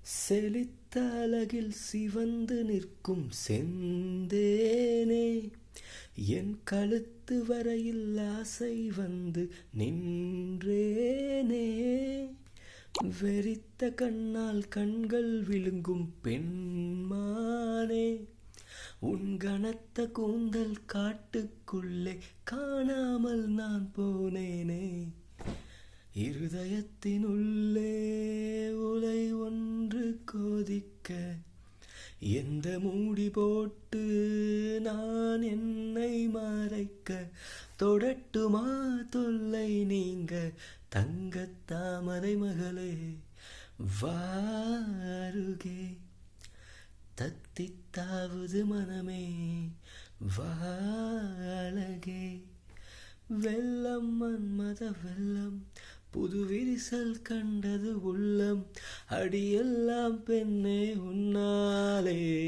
செழித்த அழகில் சிவந்து நிற்கும் செந்தேனே, என் கழுத்து வரையில் ஆசை வந்து நின்றேனே. வெறித்த கண்ணால் கண்கள் விழுங்கும் பெண்மானே, உன் கனத்த கூந்தல் காட்டுக்குள்ளே காணாமல் நான் போனேனே. இருதயத்தினுள்ளே உலை ஒன்று கோதிக்க, எந்த மூடி போட்டு நான் என்னை மறைக்க. தொடட்டுமா தொல்லை நீங்க தங்கத் தாமரை மகளே, வாருகே. தத்தித்தாவுது மனமே வாழகே. வெள்ளம் மன்மத வெள்ளம், புது விரிசல் கண்டது உள்ளம். அடியெல்லாம் பெண்ணே உன்னாலே.